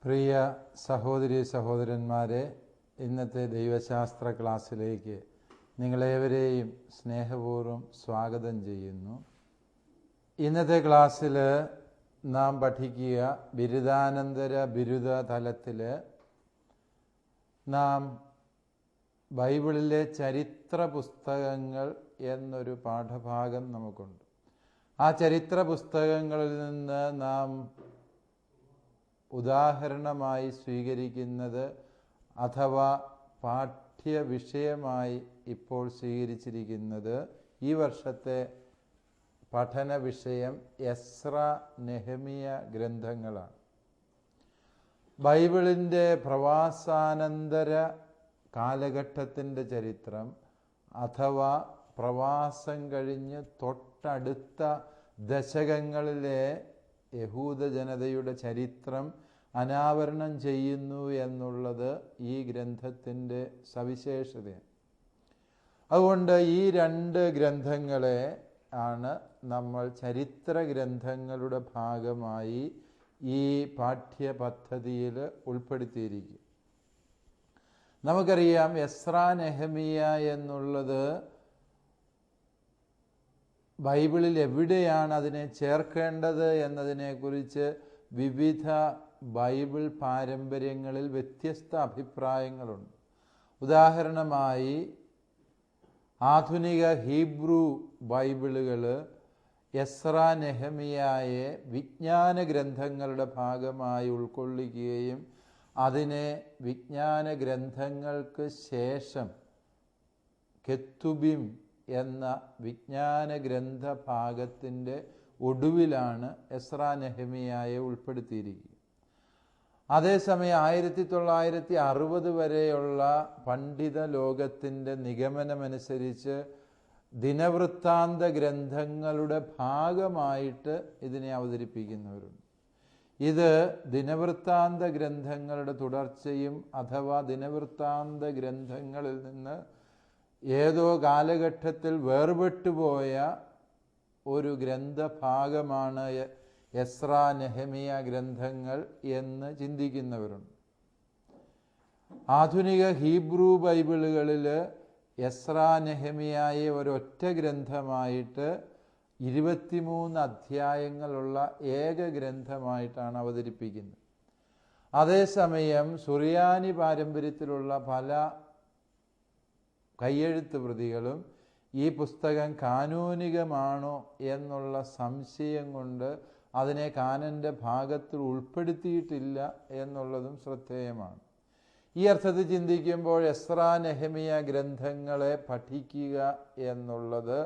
പ്രിയ സഹോദരി സഹോദരന്മാരെ, ഇന്നത്തെ ദൈവശാസ്ത്ര ക്ലാസ്സിലേക്ക് നിങ്ങളേവരെയും സ്നേഹപൂർവ്വം സ്വാഗതം ചെയ്യുന്നു. ഇന്നത്തെ ക്ലാസ്സിൽ നാം പഠിക്കുക ബിരുദാനന്തര ബിരുദ തലത്തിൽ നാം ബൈബിളിലെ ചരിത്ര പുസ്തകങ്ങൾ എന്നൊരു പാഠഭാഗം നമുക്കുണ്ട്. ആ ചരിത്ര പുസ്തകങ്ങളിൽ നിന്ന് നാം ഉദാഹരണമായി സ്വീകരിക്കുന്നത് അഥവാ പാഠ്യ വിഷയമായി ഇപ്പോൾ സ്വീകരിച്ചിരിക്കുന്നത് ഈ വർഷത്തെ പഠന വിഷയം എസ്ര നെഹമിയ ഗ്രന്ഥങ്ങളാണ്. ബൈബിളിൻ്റെ പ്രവാസാനന്തര കാലഘട്ടത്തിൻ്റെ ചരിത്രം അഥവാ പ്രവാസം കഴിഞ്ഞ് തൊട്ടടുത്ത ദശകങ്ങളിലെ യഹൂദ ജനതയുടെ ചരിത്രം അനാവരണം ചെയ്യുന്നു എന്നുള്ളത് ഈ ഗ്രന്ഥത്തിൻ്റെ സവിശേഷതയാണ്. അതുകൊണ്ട് ഈ രണ്ട് ഗ്രന്ഥങ്ങളെ ആണ് നമ്മൾ ചരിത്ര ഗ്രന്ഥങ്ങളുടെ ഭാഗമായി ഈ പാഠ്യപദ്ധതിയിൽ ഉൾപ്പെടുത്തിയിരിക്കും. നമുക്കറിയാം എസ്ര നെഹമിയ എന്നുള്ളത് ബൈബിളിൽ എവിടെയാണ് അതിനെ ചേർക്കേണ്ടത് എന്നതിനെക്കുറിച്ച് വിവിധ ബൈബിൾ പാരമ്പര്യങ്ങളിൽ വ്യത്യസ്ത അഭിപ്രായങ്ങളുണ്ട്. ഉദാഹരണമായി ആധുനിക ഹീബ്രു ബൈബിളുകൾ എസ്ര നെഹമിയായെ വിജ്ഞാന ഗ്രന്ഥങ്ങളുടെ ഭാഗമായി ഉൾക്കൊള്ളിക്കുകയും അതിനെ വിജ്ഞാന ഗ്രന്ഥങ്ങൾക്ക് ശേഷം കെത്തുബിം എന്ന വിജ്ഞാന ഗ്രന്ഥ ഭാഗത്തിൻ്റെ ഒടുവിലാണ് എസ്ര നെഹമിയായെ ഉൾപ്പെടുത്തിയിരിക്കുക. അതേസമയം 1960 വരെയുള്ള പണ്ഡിത ലോകത്തിൻ്റെ നിഗമനമനുസരിച്ച് ദിനവൃത്താന്ത ഗ്രന്ഥങ്ങളുടെ ഭാഗമായിട്ട് ഇതിനെ അവതരിപ്പിക്കുന്നവരുണ്ട്. ഇത് ദിനവൃത്താന്ത ഗ്രന്ഥങ്ങളുടെ തുടർച്ചയും അഥവാ ദിനവൃത്താന്ത ഗ്രന്ഥങ്ങളിൽ നിന്ന് ഏതോ കാലഘട്ടത്തിൽ വേർപെട്ടുപോയ ഒരു ഗ്രന്ഥഭാഗമാണ് എസ്ര നെഹമിയ ഗ്രന്ഥങ്ങൾ എന്ന് ചിന്തിക്കുന്നവരുണ്ട്. ആധുനിക ഹീബ്രു ബൈബിളുകളിൽ എസ്ര നെഹമിയായെ ഒരൊറ്റ ഗ്രന്ഥമായിട്ട് 23 അധ്യായങ്ങളുള്ള ഏക ഗ്രന്ഥമായിട്ടാണ് അവതരിപ്പിക്കുന്നത്. അതേസമയം സുറിയാനി പാരമ്പര്യത്തിലുള്ള പല കയ്യെഴുത്ത് പ്രതികളും ഈ പുസ്തകം കാനൂനികമാണോ എന്നുള്ള സംശയം കൊണ്ട് അതിനെ കാനൻ്റെ ഭാഗത്തിൽ ഉൾപ്പെടുത്തിയിട്ടില്ല എന്നുള്ളതും ശ്രദ്ധേയമാണ്. ഈ അർത്ഥത്തിൽ ചിന്തിക്കുമ്പോൾ എസ്ര നെഹമിയ ഗ്രന്ഥങ്ങളെ പഠിക്കുക എന്നുള്ളത്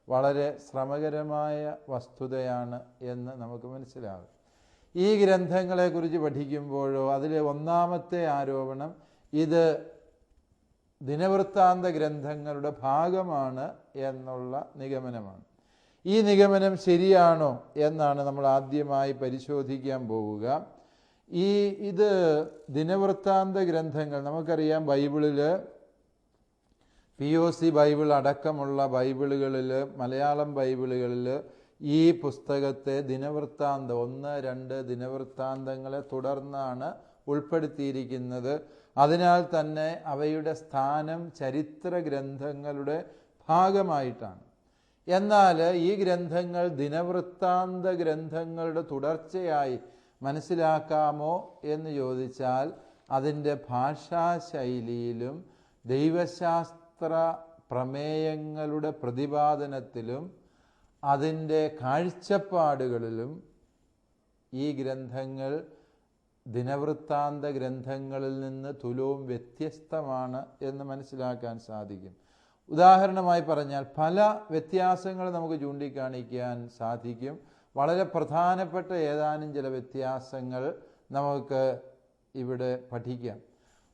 വളരെ ശ്രമകരമായ വസ്തുതയാണ് എന്ന് നമുക്ക് മനസ്സിലാകും. ഈ ഗ്രന്ഥങ്ങളെക്കുറിച്ച് പഠിക്കുമ്പോഴോ അതിലെ ഒന്നാമത്തെ ആരോപണം ഇത് ദിനവൃത്താന്ത ഗ്രന്ഥങ്ങളുടെ ഭാഗമാണ് എന്നുള്ള നിഗമനമാണ്. ഈ നിഗമനം ശരിയാണോ എന്നാണ് നമ്മൾ ആദ്യമായി പരിശോധിക്കാൻ പോവുക. ഇത് ദിനവൃത്താന്ത ഗ്രന്ഥങ്ങൾ നമുക്കറിയാം. ബൈബിളിൽ POC ബൈബിൾ അടക്കമുള്ള ബൈബിളുകളിൽ, മലയാളം ബൈബിളുകളിൽ ഈ പുസ്തകത്തെ ദിനവൃത്താന്തം 1-2 ദിനവൃത്താന്തങ്ങളെ തുടർന്നാണ് ഉൾപ്പെടുത്തിയിരിക്കുന്നത്. അതിനാൽ തന്നെ അവയുടെ സ്ഥാനം ചരിത്ര ഗ്രന്ഥങ്ങളുടെ ഭാഗമായിട്ടാണ്. എന്നാൽ ഈ ഗ്രന്ഥങ്ങൾ ദിനവൃത്താന്ത ഗ്രന്ഥങ്ങളുടെ തുടർച്ചയായി മനസ്സിലാക്കാമോ എന്ന് ചോദിച്ചാൽ അതിൻ്റെ ഭാഷാശൈലിയിലും ദൈവശാസ്ത്ര പ്രമേയങ്ങളുടെ പ്രതിപാദനത്തിലും അതിൻ്റെ കാഴ്ചപ്പാടുകളിലും ഈ ഗ്രന്ഥങ്ങൾ ദിനവൃത്താന്ത ഗ്രന്ഥങ്ങളിൽ നിന്ന് തുലവും വ്യത്യസ്തമാണ് എന്ന് മനസ്സിലാക്കാൻ സാധിക്കും. ഉദാഹരണമായി പറഞ്ഞാൽ പല വ്യത്യാസങ്ങൾ നമുക്ക് ചൂണ്ടിക്കാണിക്കാൻ സാധിക്കും. വളരെ പ്രധാനപ്പെട്ട ഏതാനും ചില വ്യത്യാസങ്ങൾ നമുക്ക് ഇവിടെ പഠിക്കാം.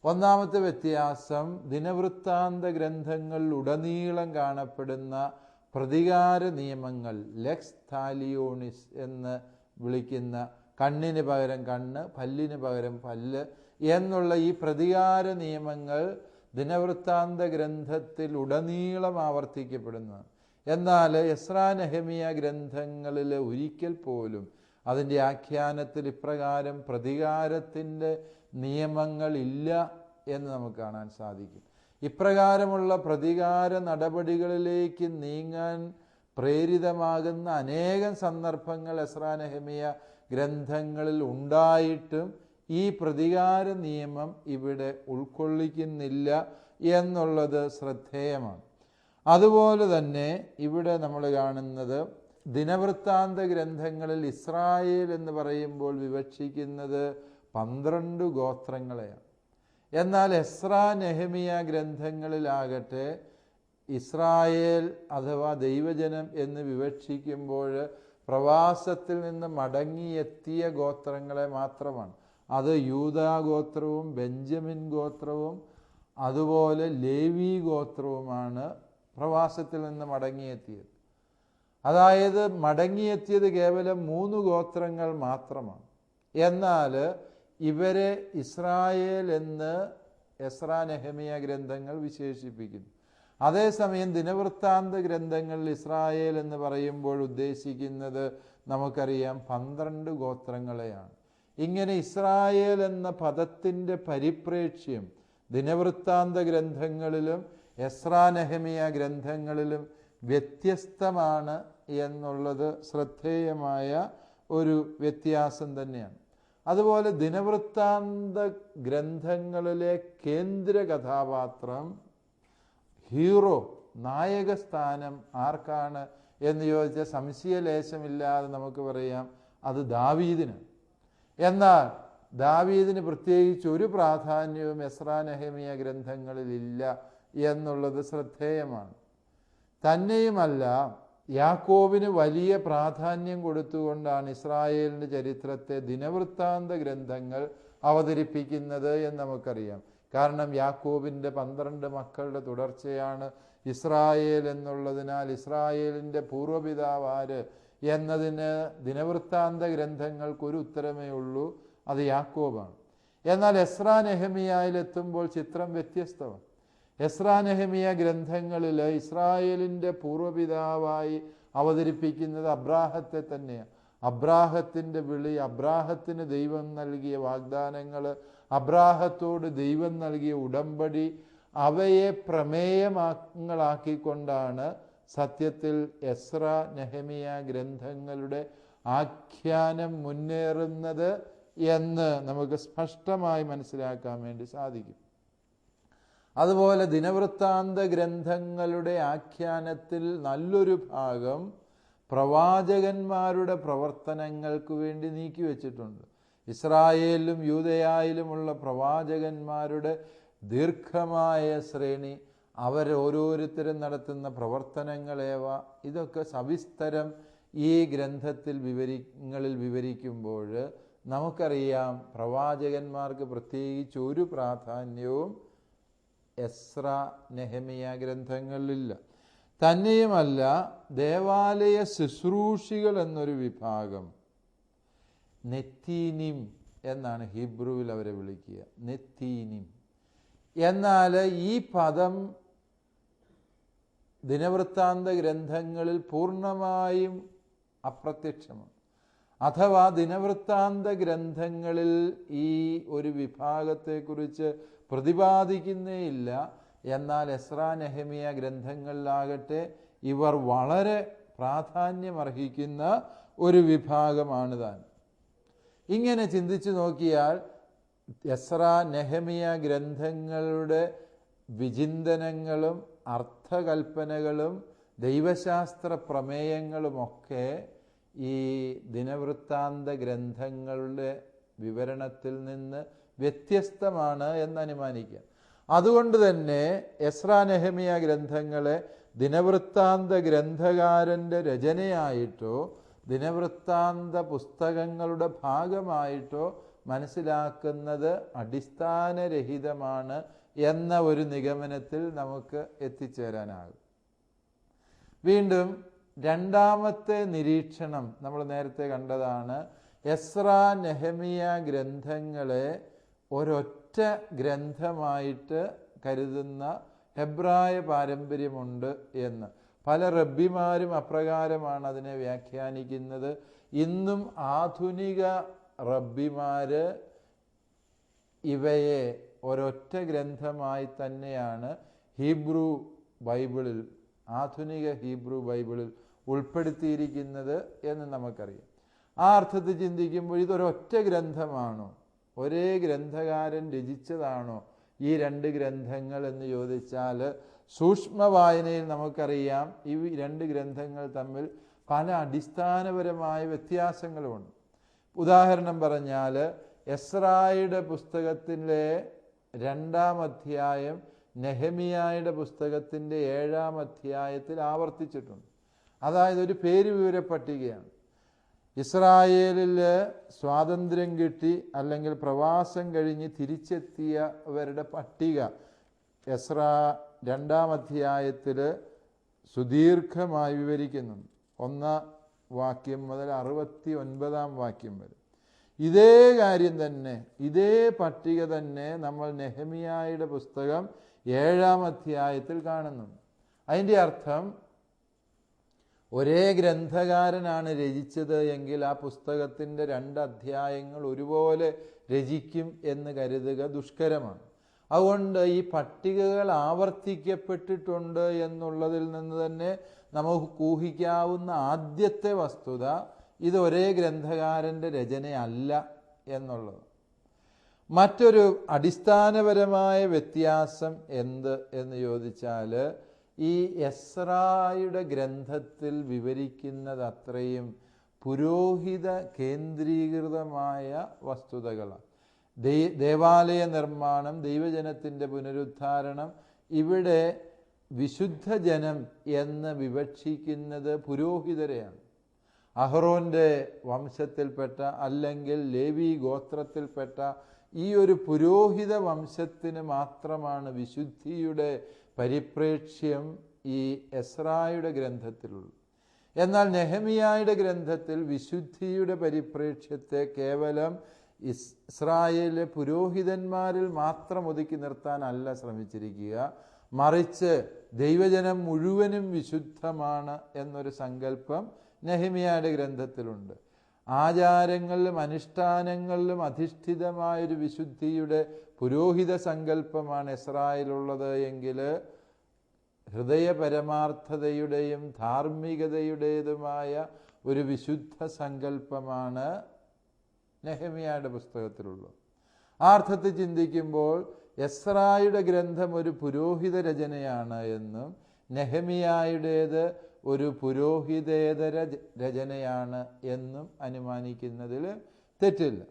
ഒന്നാമത്തെ വ്യത്യാസം, ദിനവൃത്താന്ത ഗ്രന്ഥങ്ങളിലുടനീളം കാണപ്പെടുന്ന പ്രതികാര നിയമങ്ങൾ, ലെക്സ് താലിയോണിസ് എന്ന് വിളിക്കുന്ന കണ്ണിന് പകരം കണ്ണ്, പല്ലിന് പകരം പല്ല് എന്നുള്ള ഈ പ്രതികാര നിയമങ്ങൾ ദിനവൃത്താന്ത ഗ്രന്ഥത്തിൽ ഉടനീളം ആവർത്തിക്കപ്പെടുന്നതാണ്. എന്നാൽ എസ്ര നെഹമിയ ഗ്രന്ഥങ്ങളിൽ ഒരിക്കൽ പോലും അതിൻ്റെ ആഖ്യാനത്തിൽ ഇപ്രകാരം പ്രതികാരത്തിൻ്റെ നിയമങ്ങളില്ല എന്ന് നമുക്ക് കാണാൻ സാധിക്കും. ഇപ്രകാരമുള്ള പ്രതികാര നടപടികളിലേക്ക് നീങ്ങാൻ പ്രേരിതമാകുന്ന അനേകം സന്ദർഭങ്ങൾ എസ്രാ നെഹെമിയ ഗ്രന്ഥങ്ങളിൽ ഉണ്ടായിട്ടും ഈ പ്രതികാര നിയമം ഇവിടെ ഉൾക്കൊള്ളിക്കുന്നില്ല എന്നുള്ളത് ശ്രദ്ധേയമാണ്. അതുപോലെ തന്നെ ഇവിടെ നമ്മൾ കാണുന്നത് ദിനവൃത്താന്ത ഗ്രന്ഥങ്ങളിൽ ഇസ്രായേൽ എന്ന് പറയുമ്പോൾ വിവക്ഷിക്കുന്നത് 12 ഗോത്രങ്ങളെയാണ്. എന്നാൽ എസ്രാ നെഹെമിയ ഗ്രന്ഥങ്ങളിലാകട്ടെ ഇസ്രായേൽ അഥവാ ദൈവജനം എന്ന് വിവക്ഷിക്കുമ്പോൾ പ്രവാസത്തിൽ നിന്ന് മടങ്ങിയെത്തിയ ഗോത്രങ്ങളെ മാത്രമാണ്. അത് യൂദാ ഗോത്രവും ബെഞ്ചമിൻ ഗോത്രവും അതുപോലെ ലേവി ഗോത്രവുമാണ് പ്രവാസത്തിൽ നിന്ന് മടങ്ങിയെത്തിയത്. അതായത് മടങ്ങിയെത്തിയത് കേവലം 3 ഗോത്രങ്ങൾ മാത്രമാണ്. എന്നാൽ ഇവരെ ഇസ്രായേൽ എന്ന് എസ്രാ നെഹെമിയ ഗ്രന്ഥങ്ങൾ വിശേഷിപ്പിക്കുന്നു. അതേസമയം ദിനവൃത്താന്ത ഗ്രന്ഥങ്ങളിൽ ഇസ്രായേൽ എന്ന് പറയുമ്പോൾ ഉദ്ദേശിക്കുന്നത് നമുക്കറിയാം 12 ഗോത്രങ്ങളെയാണ്. ഇങ്ങനെ ഇസ്രായേൽ എന്ന പദത്തിൻ്റെ പരിപ്രേക്ഷ്യം ദിനവൃത്താന്ത ഗ്രന്ഥങ്ങളിലും എസ്രാ നെഹെമിയ ഗ്രന്ഥങ്ങളിലും വ്യത്യസ്തമാണ് എന്നുള്ളത് ശ്രദ്ധേയമായ ഒരു വ്യത്യാസം തന്നെയാണ്. അതുപോലെ ദിനവൃത്താന്ത ഗ്രന്ഥങ്ങളിലെ കേന്ദ്ര കഥാപാത്രം ഹീറോ, നായകസ്ഥാനം ആർക്കാണ് എന്ന് ചോദിച്ചാൽ സംശയലേശമില്ലാതെ നമുക്ക് പറയാം അത് ദാവീദിന്. എന്നാൽ ദാവീദിന് പ്രത്യേകിച്ച് ഒരു പ്രാധാന്യവും എസ്രാ നെഹെമിയ ഗ്രന്ഥങ്ങളിലില്ല എന്നുള്ളത് ശ്രദ്ധേയമാണ്. തന്നെയുമല്ല, യാക്കോബിന് വലിയ പ്രാധാന്യം കൊടുത്തുകൊണ്ടാണ് ഇസ്രായേലിൻ്റെ ചരിത്രത്തെ ദിനവൃത്താന്ത ഗ്രന്ഥങ്ങൾ അവതരിപ്പിക്കുന്നത് എന്ന് നമുക്കറിയാം. കാരണം യാക്കോബിൻ്റെ 12 മക്കളുടെ തുടർച്ചയാണ് ഇസ്രായേൽ എന്നുള്ളതിനാൽ ഇസ്രായേലിൻ്റെ പൂർവ്വപിതാവ് ആര് എന്നതിന് ദിനവൃത്താന്ത ഗ്രന്ഥങ്ങൾക്കൊരു ഉത്തരമേ ഉള്ളൂ, അത് യാക്കോബാണ്. എന്നാൽ എസ്രാ നെഹെമിയയിലെത്തുമ്പോൾ ചിത്രം വ്യത്യസ്തമാണ്. എസ്രാ നെഹെമിയ ഗ്രന്ഥങ്ങളിൽ ഇസ്രായേലിൻ്റെ പൂർവ്വപിതാവായി അവതരിപ്പിക്കുന്നത് അബ്രാഹത്തെ തന്നെയാണ്. അബ്രാഹത്തിൻ്റെ വിളി, അബ്രാഹത്തിന് ദൈവം നൽകിയ വാഗ്ദാനങ്ങൾ, അബ്രാഹത്തോട് ദൈവം നൽകിയ ഉടമ്പടി, അവയെ പ്രമേയങ്ങളാക്കിക്കൊണ്ടാണ് സത്യത്തിൽ എസ്രാ നെഹെമിയ ഗ്രന്ഥങ്ങളുടെ ആഖ്യാനം മുന്നേറുന്നത് എന്ന് നമുക്ക് സ്പഷ്ടമായി മനസ്സിലാക്കാൻ വേണ്ടി സാധിക്കും. അതുപോലെ ദിനവൃത്താന്ത ഗ്രന്ഥങ്ങളുടെ ആഖ്യാനത്തിൽ നല്ലൊരു ഭാഗം പ്രവാചകന്മാരുടെ പ്രവർത്തനങ്ങൾക്ക് വേണ്ടി നീക്കിവെച്ചിട്ടുണ്ട്. ഇസ്രായേലിലും യൂദയായിലുമുള്ള പ്രവാചകന്മാരുടെ ദീർഘമായ ശ്രേണി, അവരോരോരുത്തരും നടത്തുന്ന പ്രവർത്തനങ്ങളേവ, ഇതൊക്കെ സവിസ്തരം ഈ ഗ്രന്ഥത്തിൽ വിവരിക്കുമ്പോൾ നമുക്കറിയാം പ്രവാചകന്മാർക്ക് പ്രത്യേകിച്ച് ഒരു പ്രാധാന്യവും എസ്രാ നെഹെമിയ ഗ്രന്ഥങ്ങളിലില്ല. തന്നെയുമല്ല, ദേവാലയ ശുശ്രൂഷികൾ എന്നൊരു വിഭാഗം, നെത്തീനിം എന്നാണ് ഹീബ്രുവിൽ അവരെ വിളിക്കുക, നെത്തീനിം. എന്നാൽ ഈ പദം ദിനവൃത്താന്ത ഗ്രന്ഥങ്ങളിൽ പൂർണ്ണമായും അപ്രത്യക്ഷമാണ്. അഥവാ ദിനവൃത്താന്ത ഗ്രന്ഥങ്ങളിൽ ഈ ഒരു വിഭാഗത്തെക്കുറിച്ച് പ്രതിപാദിക്കുന്നേയില്ല. എന്നാൽ എസ്രാ നെഹെമിയ ഗ്രന്ഥങ്ങളിലാകട്ടെ ഇവർ വളരെ പ്രാധാന്യമർഹിക്കുന്ന ഒരു വിഭാഗമാണ് താൻ. ഇങ്ങനെ ചിന്തിച്ചു നോക്കിയാൽ എസ്രാ നെഹെമിയ ഗ്രന്ഥങ്ങളുടെ വിചിന്തനങ്ങളും അർത്ഥകൽപ്പനകളും ദൈവശാസ്ത്ര പ്രമേയങ്ങളുമൊക്കെ ഈ ദിനവൃത്താന്ത ഗ്രന്ഥങ്ങളുടെ വിവരണത്തിൽ നിന്ന് വ്യത്യസ്തമാണ് എന്നനുമാനിക്കാം. അതുകൊണ്ട് തന്നെ എസ്രാ നെഹെമിയ ഗ്രന്ഥങ്ങളെ ദിനവൃത്താന്ത ഗ്രന്ഥകാരൻ്റെ രചനയായിട്ടോ ദിനവൃത്താന്ത പുസ്തകങ്ങളുടെ ഭാഗമായിട്ടോ മനസ്സിലാക്കുന്നത് അടിസ്ഥാനരഹിതമാണ് എന്ന ഒരു നിഗമനത്തിൽ നമുക്ക് എത്തിച്ചേരാനാകും. വീണ്ടും രണ്ടാമത്തെ നിരീക്ഷണം നമ്മൾ നേരത്തെ കണ്ടതാണ്. എസ്രാ നെഹെമിയ ഗ്രന്ഥങ്ങളെ ഒരൊറ്റ ഗ്രന്ഥമായിട്ട് കരുതുന്ന ഹെബ്രായ പാരമ്പര്യമുണ്ട് എന്ന്. പല റബ്ബിമാരും അപ്രകാരമാണ് അതിനെ വ്യാഖ്യാനിക്കുന്നത്. ഇന്നും ആധുനിക റബ്ബിമാര് ഇവയെ ഒരൊറ്റ ഗ്രന്ഥമായി തന്നെയാണ് ഹീബ്രു ബൈബിളിൽ, ആധുനിക ഹീബ്രു ബൈബിളിൽ ഉൾപ്പെടുത്തിയിരിക്കുന്നത് എന്ന് നമുക്കറിയാം. ആ അർത്ഥത്തിൽ ചിന്തിക്കുമ്പോൾ ഇതൊരൊറ്റ ഗ്രന്ഥമാണോ, ഒരേ ഗ്രന്ഥകാരൻ രചിച്ചതാണോ ഈ രണ്ട് ഗ്രന്ഥങ്ങൾ എന്ന് ചോദിച്ചാൽ സൂക്ഷ്മ വായനയിൽ നമുക്കറിയാം ഈ രണ്ട് ഗ്രന്ഥങ്ങൾ തമ്മിൽ പല അടിസ്ഥാനപരമായ വ്യത്യാസങ്ങളുമുണ്ട്. ഉദാഹരണം പറഞ്ഞാൽ എസ്രായുടെ പുസ്തകത്തിലെ 2-ാം അധ്യായം നെഹമിയായുടെ പുസ്തകത്തിൻ്റെ 7-ാം അധ്യായത്തിൽ ആവർത്തിച്ചിട്ടുണ്ട്. അതായത് ഒരു പേര് വിവര പട്ടികയാണ്. ഇസ്രായേലിൽ സ്വാതന്ത്ര്യം കിട്ടി അല്ലെങ്കിൽ പ്രവാസം കഴിഞ്ഞ് തിരിച്ചെത്തിയവരുടെ പട്ടിക എസ്രാ 2-ാം അധ്യായത്തിൽ സുദീർഘമായി വിവരിക്കുന്നുണ്ട്. 1-ാം വാക്യം മുതൽ 69-ാം വാക്യം വരെ. ഇതേ കാര്യം തന്നെ, ഇതേ പട്ടിക തന്നെ നമ്മൾ നെഹമിയായുടെ പുസ്തകം 7-ാം അധ്യായത്തിൽ കാണുന്നുണ്ട്. അതിൻ്റെ അർത്ഥം ഒരേ ഗ്രന്ഥകാരനാണ് രചിച്ചത് എങ്കിൽ ആ പുസ്തകത്തിൻ്റെ 2 അധ്യായങ്ങൾ ഒരുപോലെ രചിക്കും എന്ന് കരുതുക ദുഷ്കരമാണ്. അതുകൊണ്ട് ഈ പട്ടികകൾ ആവർത്തിക്കപ്പെട്ടിട്ടുണ്ട് എന്നുള്ളതിൽ നിന്ന് തന്നെ നമുക്ക് ഊഹിക്കാവുന്ന ആദ്യത്തെ വസ്തുത ഇത് ഒരേ ഗ്രന്ഥകാരൻ്റെ രചനയല്ല എന്നുള്ളത്. മറ്റൊരു അടിസ്ഥാനപരമായ വ്യത്യാസം എന്ത് എന്ന് ചോദിച്ചാൽ ഈ എസ്രായുടെ ഗ്രന്ഥത്തിൽ വിവരിക്കുന്നത് അത്രയും പുരോഹിത കേന്ദ്രീകൃതമായ വസ്തുതകളാണ്. ദേവാലയ നിർമ്മാണം, ദൈവജനത്തിൻ്റെ പുനരുദ്ധാരണം, ഇവിടെ വിശുദ്ധ ജനം എന്ന് വിവക്ഷിക്കുന്നത് പുരോഹിതരെയാണ്. അഹ്റോൻ്റെ വംശത്തിൽപ്പെട്ട അല്ലെങ്കിൽ ലേവി ഗോത്രത്തിൽപ്പെട്ട ഈ ഒരു പുരോഹിത വംശത്തിന് മാത്രമാണ് വിശുദ്ധിയുടെ പരിപ്രേക്ഷ്യം ഈ എസ്രായുടെ ഗ്രന്ഥത്തിലുള്ളൂ. എന്നാൽ നെഹമിയായുടെ ഗ്രന്ഥത്തിൽ വിശുദ്ധിയുടെ പരിപ്രേക്ഷ്യത്തെ കേവലം ഇസ്രായേലിലെ പുരോഹിതന്മാരിൽ മാത്രം ഒതുക്കി നിർത്താനല്ല ശ്രമിച്ചിരിക്കുക, മറിച്ച് ദൈവജനം മുഴുവനും വിശുദ്ധമാണ് എന്നൊരു സങ്കല്പം നെഹമിയായുടെ ഗ്രന്ഥത്തിലുണ്ട്. ആചാരങ്ങളിലും അനുഷ്ഠാനങ്ങളിലും അധിഷ്ഠിതമായൊരു വിശുദ്ധിയുടെ പുരോഹിത സങ്കല്പമാണ് എസ്രായിലുള്ളത് എങ്കിൽ ഹൃദയ പരമാർത്ഥതയുടെയും ധാർമ്മികതയുടേതുമായ ഒരു വിശുദ്ധ സങ്കല്പമാണ് നെഹമിയായുടെ പുസ്തകത്തിലുള്ളത്. ആ അർത്ഥത്തിൽ ചിന്തിക്കുമ്പോൾ എസ്രായുടെ ഗ്രന്ഥം ഒരു പുരോഹിത രചനയാണ് എന്നും നെഹമിയായുടേത് ഒരു പുരോഹിതേതര രചനയാണ് എന്നും അനുമാനിക്കുന്നതിൽ തെറ്റില്ല.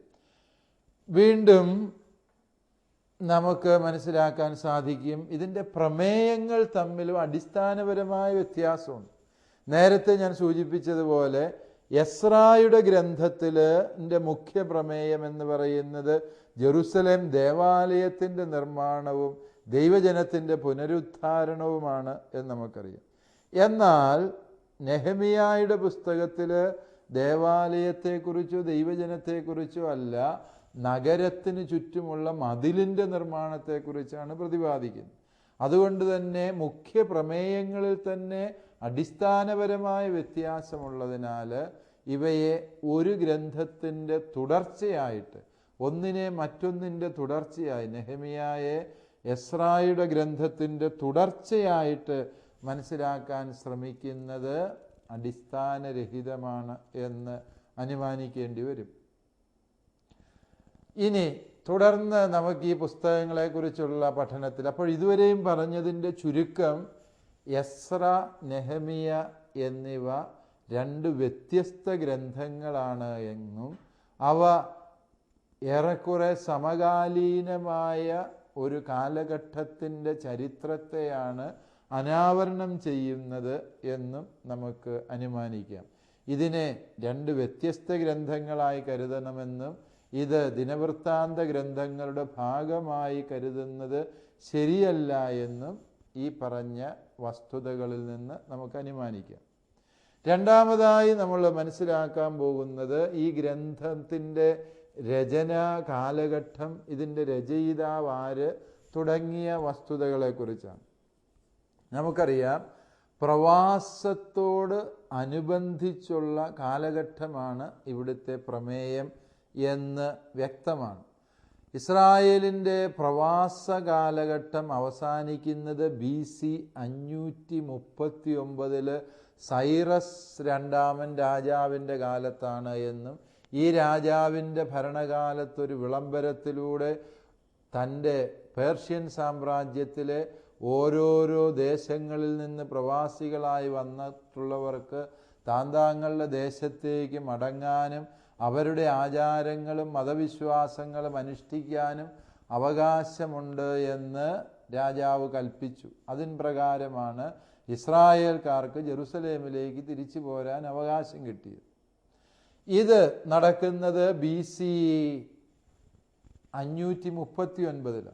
വീണ്ടും നമുക്ക് മനസ്സിലാക്കാൻ സാധിക്കും ഇതിൻ്റെ പ്രമേയങ്ങൾ തമ്മിലും അടിസ്ഥാനപരമായ വ്യത്യാസമുണ്ട്. നേരത്തെ ഞാൻ സൂചിപ്പിച്ചതുപോലെ എസ്രായുടെ ഗ്രന്ഥത്തിൻ്റെ മുഖ്യ പ്രമേയം എന്ന് പറയുന്നത് ജെറുസലേം ദേവാലയത്തിൻ്റെ നിർമ്മാണവും ദൈവജനത്തിൻ്റെ പുനരുദ്ധാരണവുമാണ് എന്ന് നമുക്കറിയാം. എന്നാൽ നെഹമിയായുടെ പുസ്തകത്തിൽ ദേവാലയത്തെക്കുറിച്ചോ ദൈവജനത്തെക്കുറിച്ചോ അല്ല, നഗരത്തിന് ചുറ്റുമുള്ള മതിലിൻ്റെ നിർമ്മാണത്തെക്കുറിച്ചാണ് പ്രതിപാദിക്കുന്നത്. അതുകൊണ്ട് തന്നെ മുഖ്യ പ്രമേയങ്ങളിൽ തന്നെ അടിസ്ഥാനപരമായ വ്യത്യാസമുള്ളതിനാൽ ഇവയെ ഒരു ഗ്രന്ഥത്തിൻ്റെ തുടർച്ചയായിട്ട്, ഒന്നിനെ മറ്റൊന്നിൻ്റെ തുടർച്ചയായി, നെഹമിയായെ എസ്രായുടെ ഗ്രന്ഥത്തിൻ്റെ തുടർച്ചയായിട്ട് മനസ്സിലാക്കാൻ ശ്രമിക്കുന്നത് അടിസ്ഥാനരഹിതമാണ് എന്ന് അനുമാനിക്കേണ്ടി വരും. ഇനി തുടർന്ന് നമുക്ക് ഈ പുസ്തകങ്ങളെക്കുറിച്ചുള്ള പഠനത്തിൽ, അപ്പോൾ ഇതുവരെയും പറഞ്ഞതിൻ്റെ ചുരുക്കം എസ്ര, നെഹമിയ എന്നിവ 2 വ്യത്യസ്ത ഗ്രന്ഥങ്ങളാണ് എന്നും അവ ഏറെക്കുറെ സമകാലീനമായ ഒരു കാലഘട്ടത്തിൻ്റെ ചരിത്രത്തെയാണ് അനാവരണം ചെയ്യുന്നത് എന്നും നമുക്ക് അനുമാനിക്കാം. ഇതിനെ 2 വ്യത്യസ്ത ഗ്രന്ഥങ്ങളായി കരുതണമെന്നും ഇത് ദിനവൃത്താന്ത ഗ്രന്ഥങ്ങളുടെ ഭാഗമായി കരുതുന്നത് ശരിയല്ല എന്നും ഈ പറഞ്ഞ വസ്തുതകളിൽ നിന്ന് നമുക്ക് അനുമാനിക്കാം. രണ്ടാമതായി നമ്മൾ മനസ്സിലാക്കാൻ പോകുന്നത് ഈ ഗ്രന്ഥത്തിൻ്റെ രചനാ കാലഘട്ടം, ഇതിൻ്റെ രചയിതാവ് ആര് തുടങ്ങിയ വസ്തുതകളെക്കുറിച്ചാണ്. നമുക്കറിയാം പ്രവാസത്തോട് അനുബന്ധിച്ചുള്ള കാലഘട്ടമാണ് ഇവിടുത്തെ പ്രമേയം എന്ന് വ്യക്തമാണ്. ഇസ്രായേലിൻ്റെ പ്രവാസ കാലഘട്ടം അവസാനിക്കുന്നത് BC 539 സൈറസ് രണ്ടാമൻ രാജാവിൻ്റെ കാലത്താണ് എന്നും ഈ രാജാവിൻ്റെ ഭരണകാലത്തൊരു വിളംബരത്തിലൂടെ തൻ്റെ പേർഷ്യൻ സാമ്രാജ്യത്തിലെ ഓരോരോ ദേശങ്ങളിൽ നിന്ന് പ്രവാസികളായി വന്നിട്ടുള്ളവർക്ക് താന്താങ്ങളുടെ ദേശത്തേക്ക് മടങ്ങാനും അവരുടെ ആചാരങ്ങളും മതവിശ്വാസങ്ങളും അനുഷ്ഠിക്കാനും അവകാശമുണ്ട് എന്ന് രാജാവ് കൽപ്പിച്ചു. അതിൻ പ്രകാരമാണ് ഇസ്രായേൽക്കാർക്ക് ജെറുസലേമിലേക്ക് തിരിച്ചു പോരാൻ അവകാശം കിട്ടിയത്. ഇത് നടക്കുന്നത് BC 539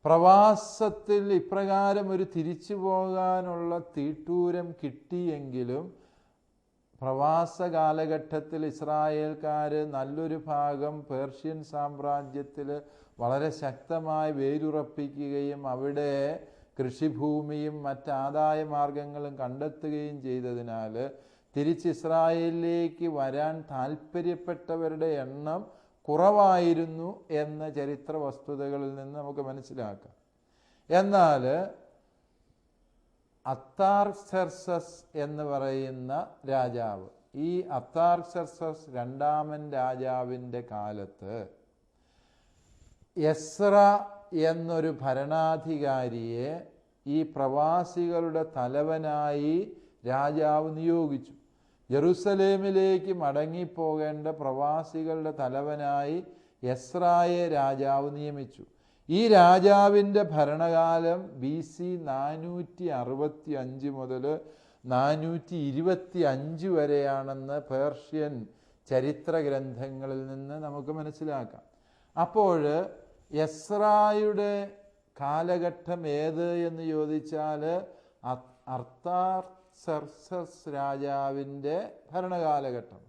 പ്രവാസത്തിൽ ഇപ്രകാരം ഒരു തിരിച്ചു പോകാനുള്ള തീട്ടൂരം കിട്ടിയെങ്കിലും പ്രവാസ കാലഘട്ടത്തിൽ ഇസ്രായേൽക്കാർ നല്ലൊരു ഭാഗം പേർഷ്യൻ സാമ്രാജ്യത്തിൽ വളരെ ശക്തമായി വേരുറപ്പിക്കുകയും അവിടെ കൃഷിഭൂമിയും മറ്റാദായ മാർഗങ്ങളും കണ്ടെത്തുകയും ചെയ്തതിനാൽ തിരിച്ച് ഇസ്രായേലിലേക്ക് വരാൻ താല്പര്യപ്പെട്ടവരുടെ എണ്ണം കുറവായിരുന്നു എന്ന ചരിത്ര വസ്തുതകളിൽ നിന്ന് നമുക്ക് മനസ്സിലാക്കാം. എന്നാൽ അർത്താക്സെർക്സസ് എന്ന് പറയുന്ന രാജാവ്, ഈ അർത്താക്സെർക്സസ് രണ്ടാമൻ രാജാവിൻ്റെ കാലത്ത് എസ്ര എന്നൊരു ഭരണാധികാരിയെ ഈ പ്രവാസികളുടെ തലവനായി രാജാവ് നിയോഗിച്ചു. ജെറുസലേമിലേക്ക് മടങ്ങിപ്പോകേണ്ട പ്രവാസികളുടെ തലവനായി എസ്രായെ രാജാവ് നിയമിച്ചു. ഈ രാജാവിൻ്റെ ഭരണകാലം BC 465 മുതൽ 425 വരെയാണെന്ന് പേർഷ്യൻ ചരിത്ര ഗ്രന്ഥങ്ങളിൽ നിന്ന് നമുക്ക് മനസ്സിലാക്കാം. അപ്പോൾ എസ്രായുടെ കാലഘട്ടം ഏത് എന്ന് ചോദിച്ചാൽ അർത്താക്സെർക്സസ് രാജാവിൻ്റെ ഭരണകാലഘട്ടം.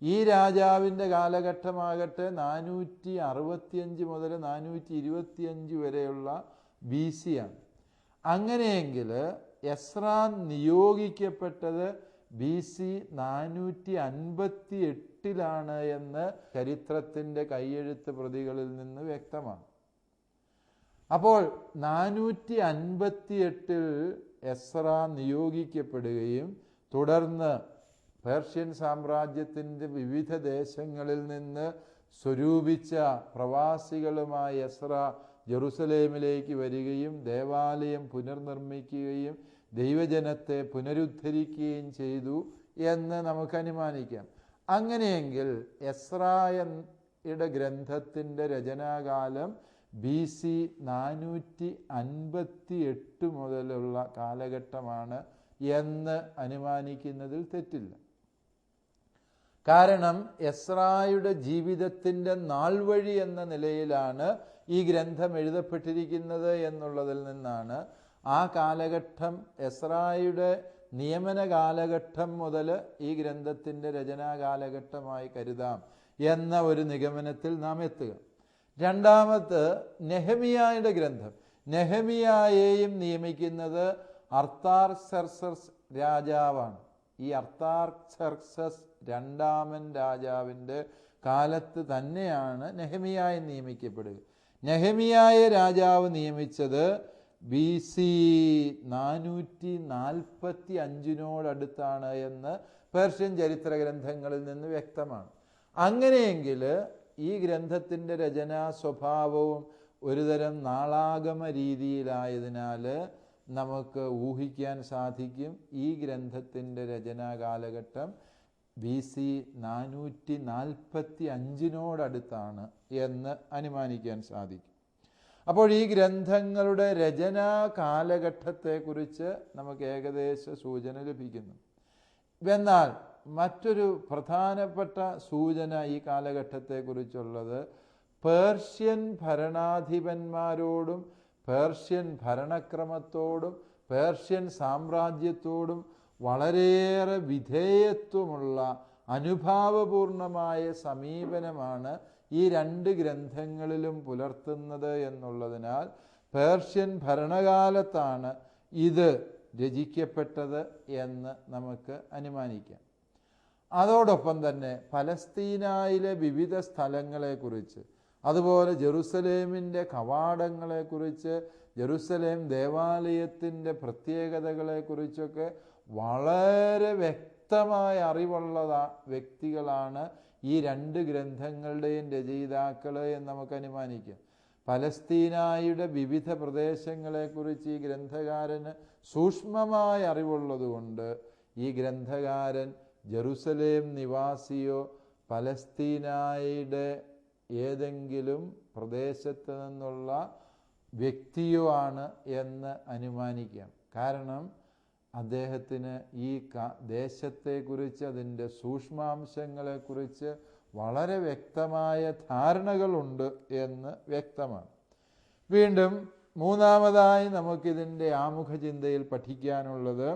ഈ രാജാവിൻ്റെ കാലഘട്ടമാകട്ടെ 465 മുതൽ 425 വരെയുള്ള BC ആണ്. അങ്ങനെയെങ്കിൽ എസ്രാ നിയോഗിക്കപ്പെട്ടത് BC 458 എന്ന് ചരിത്രത്തിൻ്റെ കൈയെഴുത്ത് പ്രതികളിൽ നിന്ന് വ്യക്തമാണ്. അപ്പോൾ 458 എസ്രാ നിയോഗിക്കപ്പെടുകയും തുടർന്ന് പേർഷ്യൻ സാമ്രാജ്യത്തിൻ്റെ വിവിധ ദേശങ്ങളിൽ നിന്ന് സ്വരൂപിച്ച പ്രവാസികളുമായി എസ്രാ ജെറുസലേമിലേക്ക് വരികയും ദേവാലയം പുനർനിർമ്മിക്കുകയും ദൈവജനത്തെ പുനരുദ്ധരിക്കുകയും ചെയ്തു എന്ന് നമുക്ക് അനുമാനിക്കാം. അങ്ങനെയെങ്കിൽ എസ്രായുടെ ഗ്രന്ഥത്തിൻ്റെ രചനാകാലം BC 458 മുതലുള്ള കാലഘട്ടമാണ് എന്ന് അനുമാനിക്കുന്നതിൽ തെറ്റില്ല. കാരണം എസ്രായുടെ ജീവിതത്തിൻ്റെ നാൾവഴി എന്ന നിലയിലാണ് ഈ ഗ്രന്ഥം എഴുതപ്പെട്ടിരിക്കുന്നത് എന്നുള്ളതിൽ നിന്നാണ് ആ കാലഘട്ടം എസ്രായുടെ നിയമന കാലഘട്ടം മുതൽ ഈ ഗ്രന്ഥത്തിൻ്റെ രചനാ കാലഘട്ടമായി കരുതാം എന്ന ഒരു നിഗമനത്തിൽ നാം എത്തുക. രണ്ടാമത് നെഹമിയായുടെ ഗ്രന്ഥം. നെഹമിയായെയും നിയമിക്കുന്നത് അർത്താക്സെർക്സസ് രാജാവാണ്. ഈ അർത്താക്സെർക്സസ് രണ്ടാമൻ രാജാവിൻ്റെ കാലത്ത് തന്നെയാണ് നെഹമിയായെ നിയമിക്കപ്പെടുക. നെഹമിയായെ രാജാവ് നിയമിച്ചത് BC 445 എന്ന് പേർഷ്യൻ ചരിത്ര ഗ്രന്ഥങ്ങളിൽ നിന്ന് വ്യക്തമാണ്. അങ്ങനെയെങ്കിൽ ഈ ഗ്രന്ഥത്തിൻ്റെ രചനാ സ്വഭാവവും ഒരുതരം നാളാഗമ രീതിയിലായതിനാൽ നമുക്ക് ഊഹിക്കാൻ സാധിക്കും ഈ ഗ്രന്ഥത്തിൻ്റെ രചനാ കാലഘട്ടം BC 445 എന്ന് അനുമാനിക്കാൻ സാധിക്കും. അപ്പോൾ ഈ ഗ്രന്ഥങ്ങളുടെ രചനാ കാലഘട്ടത്തെക്കുറിച്ച് നമുക്ക് ഏകദേശ സൂചന ലഭിക്കുന്നു. എന്നാൽ മറ്റൊരു പ്രധാനപ്പെട്ട സൂചന ഈ കാലഘട്ടത്തെക്കുറിച്ചുള്ളത് പേർഷ്യൻ ഭരണാധിപന്മാരോടും പേർഷ്യൻ ഭരണക്രമത്തോടും പേർഷ്യൻ സാമ്രാജ്യത്തോടും വളരെയേറെ വിധേയത്വമുള്ള അനുഭാവപൂർണമായ സമീപനമാണ് ഈ രണ്ട് ഗ്രന്ഥങ്ങളിലും പുലർത്തുന്നത് എന്നുള്ളതിനാൽ പേർഷ്യൻ ഭരണകാലത്താണ് ഇത് രചിക്കപ്പെട്ടത് എന്ന് നമുക്ക് അനുമാനിക്കാം. അതോടൊപ്പം തന്നെ പലസ്തീനയിലെ വിവിധ സ്ഥലങ്ങളെക്കുറിച്ച്, അതുപോലെ ജെറുസലേമിൻ്റെ കവാടങ്ങളെക്കുറിച്ച്, ജെറുസലേം ദേവാലയത്തിൻ്റെ പ്രത്യേകതകളെക്കുറിച്ചൊക്കെ വളരെ വ്യക്തമായ അറിവുള്ള വ്യക്തികളാണ് ഈ രണ്ട് ഗ്രന്ഥങ്ങളുടെയും രചയിതാക്കൾ എന്ന് നമുക്ക് അനുമാനിക്കാം. പലസ്തീനയുടെ വിവിധ പ്രദേശങ്ങളെക്കുറിച്ച് ഈ ഗ്രന്ഥകാരന് സൂക്ഷ്മമായ അറിവുള്ളതുകൊണ്ട് ഈ ഗ്രന്ഥകാരൻ ജെറുസലേം നിവാസിയോ പലസ്തീനയുടെ ഏതെങ്കിലും പ്രദേശത്ത് നിന്നുള്ള വ്യക്തിയോ ആണ് എന്ന് അനുമാനിക്കാം. കാരണം അദ്ദേഹത്തിന് ഈ ദേശത്തെക്കുറിച്ച്, അതിൻ്റെ സൂക്ഷ്മാംശങ്ങളെക്കുറിച്ച് വളരെ വ്യക്തമായ ധാരണകളുണ്ട് എന്ന് വ്യക്തമാണ്. വീണ്ടും മൂന്നാമതായി നമുക്കിതിൻ്റെ ആമുഖ ചിന്തയിൽ പഠിക്കാനുള്ളത്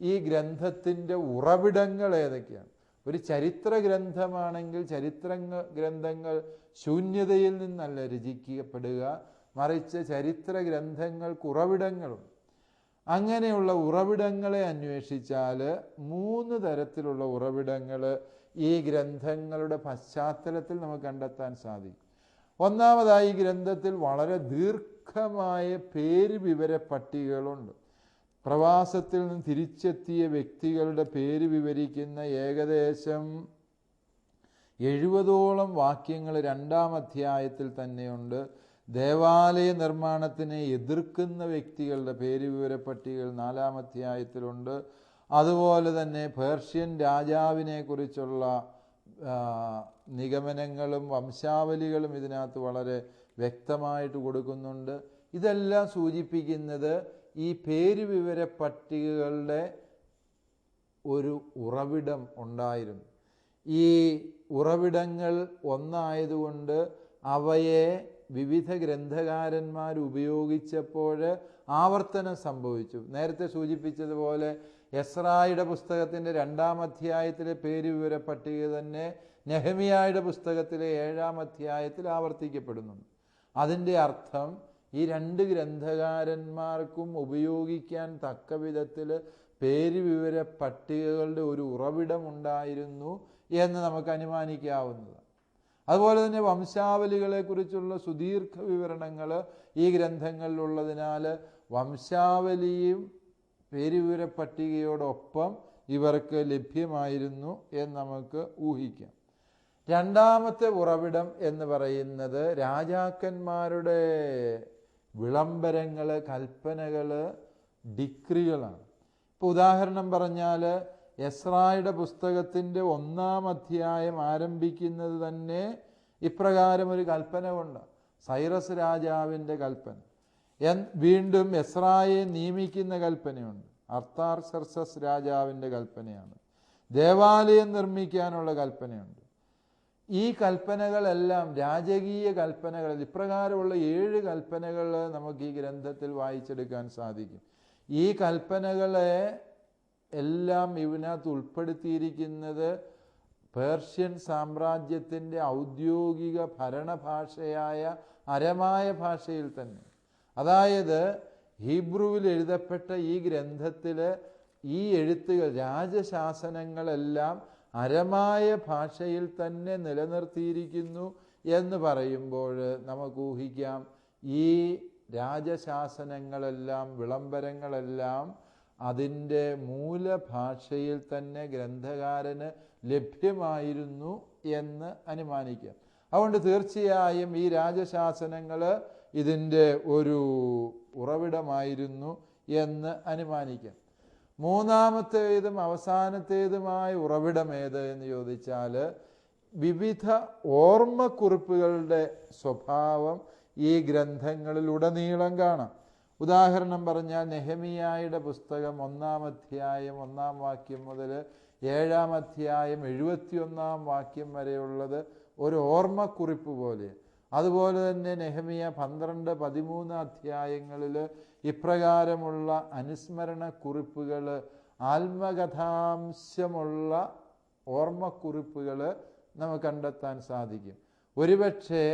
ഈ ഗ്രന്ഥത്തിൻ്റെ ഉറവിടങ്ങൾ ഏതൊക്കെയാണ്. ഒരു ചരിത്ര ഗ്രന്ഥമാണെങ്കിൽ ചരിത്ര ഗ്രന്ഥങ്ങൾ ശൂന്യതയിൽ നിന്നല്ല രചിക്കപ്പെടുക, മറിച്ച് ചരിത്ര ഗ്രന്ഥങ്ങൾക്ക് ഉറവിടങ്ങളുണ്ട്. അങ്ങനെയുള്ള ഉറവിടങ്ങളെ അന്വേഷിച്ചാൽ 3 തരത്തിലുള്ള ഉറവിടങ്ങൾ ഈ ഗ്രന്ഥങ്ങളുടെ പശ്ചാത്തലത്തിൽ നമുക്ക് കണ്ടെത്താൻ സാധിക്കും. ഒന്നാമതായി ഈ ഗ്രന്ഥത്തിൽ വളരെ ദീർഘമായ പേര് വിവര പട്ടികകളുണ്ട്. പ്രവാസത്തിൽ നിന്ന് തിരിച്ചെത്തിയ വ്യക്തികളുടെ പേര് വിവരിക്കുന്ന ഏകദേശം 70ഓളം വാക്യങ്ങൾ 2-ാം അധ്യായത്തിൽ തന്നെയുണ്ട്. ദേവാലയ നിർമ്മാണത്തിനെ എതിർക്കുന്ന വ്യക്തികളുടെ പേര് വിവര പട്ടികകൾ 4-ാം അധ്യായത്തിലുണ്ട്. അതുപോലെ തന്നെ പേർഷ്യൻ രാജാവിനെ കുറിച്ചുള്ള നിഗമനങ്ങളും വംശാവലികളും ഇതിനകത്ത് വളരെ വ്യക്തമായിട്ട് കൊടുക്കുന്നുണ്ട്. ഇതെല്ലാം സൂചിപ്പിക്കുന്നത് ഈ പേര് വിവര പട്ടികകളുടെ ഒരു ഉറവിടം ഉണ്ടായിരുന്നു. ഈ ഉറവിടങ്ങൾ ഒന്നായതുകൊണ്ട് അവയെ വിവിധ ഗ്രന്ഥകാരന്മാർ ഉപയോഗിച്ചപ്പോൾ ആവർത്തനം സംഭവിച്ചു. നേരത്തെ സൂചിപ്പിച്ചതുപോലെ എസ്രായുടെ പുസ്തകത്തിൻ്റെ 2-ാം അധ്യായത്തിലെ പേര് വിവര പട്ടിക തന്നെ നെഹമിയായുടെ പുസ്തകത്തിലെ 7-ാം അധ്യായത്തിൽ ആവർത്തിക്കപ്പെടുന്നുണ്ട്. അതിൻ്റെ അർത്ഥം ഈ 2 ഗ്രന്ഥകാരന്മാർക്കും ഉപയോഗിക്കാൻ തക്ക വിധത്തിൽ പേര് വിവര പട്ടികകളുടെ ഒരു ഉറവിടമുണ്ടായിരുന്നു എന്ന് നമുക്ക് അനുമാനിക്കാവുന്നതാണ്. അതുപോലെ തന്നെ വംശാവലികളെക്കുറിച്ചുള്ള സുദീർഘ വിവരണങ്ങൾ ഈ ഗ്രന്ഥങ്ങളിലുള്ളതിനാൽ വംശാവലിയും പേര് വിവര പട്ടികയോടൊപ്പം ഇവർക്ക് ലഭ്യമായിരുന്നു എന്ന് നമുക്ക് ഊഹിക്കാം. രണ്ടാമത്തെ ഉറവിടം എന്ന് പറയുന്നത് രാജാക്കന്മാരുടെ വിളംബരങ്ങൾ, കൽപ്പനകൾ, ഡിക്രികളാണ്. ഇപ്പോൾ ഉദാഹരണം പറഞ്ഞാൽ എസ്രായുടെ പുസ്തകത്തിൻ്റെ 1-ാം അധ്യായം ആരംഭിക്കുന്നത് തന്നെ ഇപ്രകാരം ഒരു കൽപ്പന കൊണ്ട്, സൈറസ് രാജാവിൻ്റെ കൽപ്പന. വീണ്ടും എസ്രായെ നിയമിക്കുന്ന കൽപ്പനയുണ്ട്. അർത്താർസർസസ് രാജാവിൻ്റെ കൽപ്പനയാണ്. ദേവാലയം നിർമ്മിക്കാനുള്ള കൽപ്പനയുണ്ട്. ഈ കൽപ്പനകളെല്ലാം രാജകീയ കൽപ്പനകൾ. ഇപ്രകാരമുള്ള 7 കൽപ്പനകൾ നമുക്ക് ഈ ഗ്രന്ഥത്തിൽ വായിച്ചെടുക്കാൻ സാധിക്കും. ഈ കൽപ്പനകളെ എല്ലാം ഇതിനകത്ത് ഉൾപ്പെടുത്തിയിരിക്കുന്നത് പേർഷ്യൻ സാമ്രാജ്യത്തിൻ്റെ ഔദ്യോഗിക ഭരണഭാഷയായ അരമായ ഭാഷയിൽ തന്നെ. അതായത് ഹീബ്രുവിൽ എഴുതപ്പെട്ട ഈ ഗ്രന്ഥത്തിൽ ഈ എഴുത്തുകൾ, രാജശാസനങ്ങളെല്ലാം അരമായ ഭാഷയിൽ തന്നെ നിലനിർത്തിയിരിക്കുന്നു എന്ന് പറയുമ്പോൾ നമുക്ക് ഊഹിക്കാം ഈ രാജശാസനങ്ങളെല്ലാം, വിളംബരങ്ങളെല്ലാം അതിൻ്റെ മൂലഭാഷയിൽ തന്നെ ഗ്രന്ഥകാരന് ലഭ്യമായിരുന്നു എന്ന് അനുമാനിക്കാം. അതുകൊണ്ട് തീർച്ചയായും ഈ രാജശാസനങ്ങൾ ഇതിൻ്റെ ഒരു ഉറവിടമായിരുന്നു എന്ന് അനുമാനിക്കാം. മൂന്നാമത്തേതും അവസാനത്തേതുമായ ഉറവിടം ഏത് എന്ന് ചോദിച്ചാൽ വിവിധ ഓർമ്മക്കുറിപ്പുകളുടെ സ്വഭാവം ഈ ഗ്രന്ഥങ്ങളിലുടനീളം കാണാം. ഉദാഹരണം പറഞ്ഞാൽ നെഹമിയായുടെ പുസ്തകം 1-ാം അധ്യായം 1-ാം വാക്യം മുതൽ 7-ാം അധ്യായം 71-ാം വാക്യം വരെയുള്ളത് ഒരു ഓർമ്മക്കുറിപ്പ് പോലെ. അതുപോലെ തന്നെ നെഹമിയ 12, 13 അധ്യായങ്ങളിൽ ഇപ്രകാരമുള്ള അനുസ്മരണ കുറിപ്പുകൾ, ആത്മകഥാംശമുള്ള ഓർമ്മക്കുറിപ്പുകൾ നമുക്ക് കണ്ടെത്താൻ സാധിക്കും. ഒരുപക്ഷെ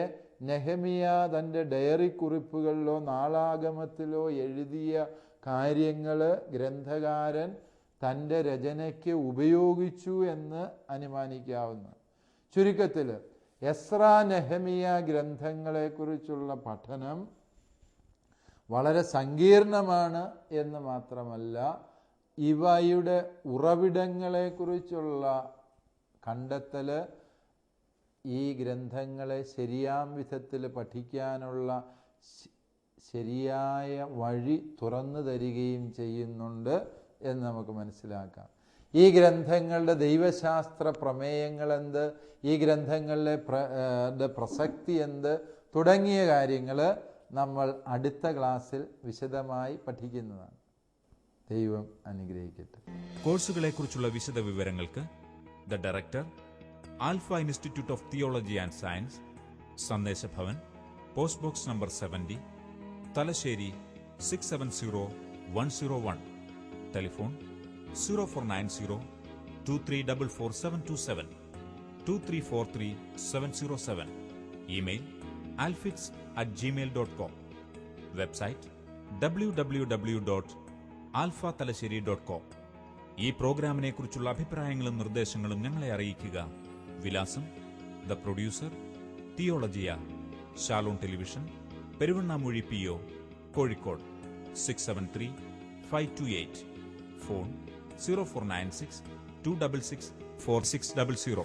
നെഹമിയ തൻ്റെ ഡയറി കുറിപ്പുകളിലോ നാളാഗമത്തിലോ എഴുതിയ കാര്യങ്ങൾ ഗ്രന്ഥകാരൻ തൻ്റെ രചനയ്ക്ക് ഉപയോഗിച്ചു എന്ന് അനുമാനിക്കാവുന്നു. ചുരുക്കത്തിൽ എസ്രാ നെഹമിയ ഗ്രന്ഥങ്ങളെക്കുറിച്ചുള്ള പഠനം വളരെ സങ്കീർണമാണ് എന്ന് മാത്രമല്ല, ഇവയുടെ ഉറവിടങ്ങളെക്കുറിച്ചുള്ള കണ്ടെത്തൽ ഈ ഗ്രന്ഥങ്ങളെ ശരിയാം വിധത്തിൽ പഠിക്കാനുള്ള ശരിയായ വഴി തുറന്നു തരികയും ചെയ്യുന്നുണ്ട് എന്ന് നമുക്ക് മനസ്സിലാക്കാം. ഈ ഗ്രന്ഥങ്ങളുടെ ദൈവശാസ്ത്ര പ്രമേയങ്ങൾ എന്ത്, ഈ ഗ്രന്ഥങ്ങളിലെ പ്രസക്തി എന്ത് തുടങ്ങിയ കാര്യങ്ങൾ നമ്മൾ അടുത്ത ക്ലാസ്സിൽ വിശദമായി പഠിക്കുന്നതാണ്. ദൈവം അനുഗ്രഹിക്കട്ടെ. കോഴ്സുകളെക്കുറിച്ചുള്ള വിശദ വിവരങ്ങൾക്ക് the director, alpha institute of theology and science, Sandeshabhavan, post box number 70, Thalassery 670101. Telephone 0490 2344727 2343707. Email alfits@gmail.com. Website www.alphathalassery.com. ഈ പ്രോഗ്രാമിനെ കുറിച്ചുള്ള അഭിപ്രായങ്ങളും നിർദ്ദേശങ്ങളും ഞങ്ങളെ അറിയിക്കുക. വിലാസം: the producer, Theologia, Shalom television, Peruvannamuzhi PO, Kozhikode 673-528. Phone 0496 266 4600.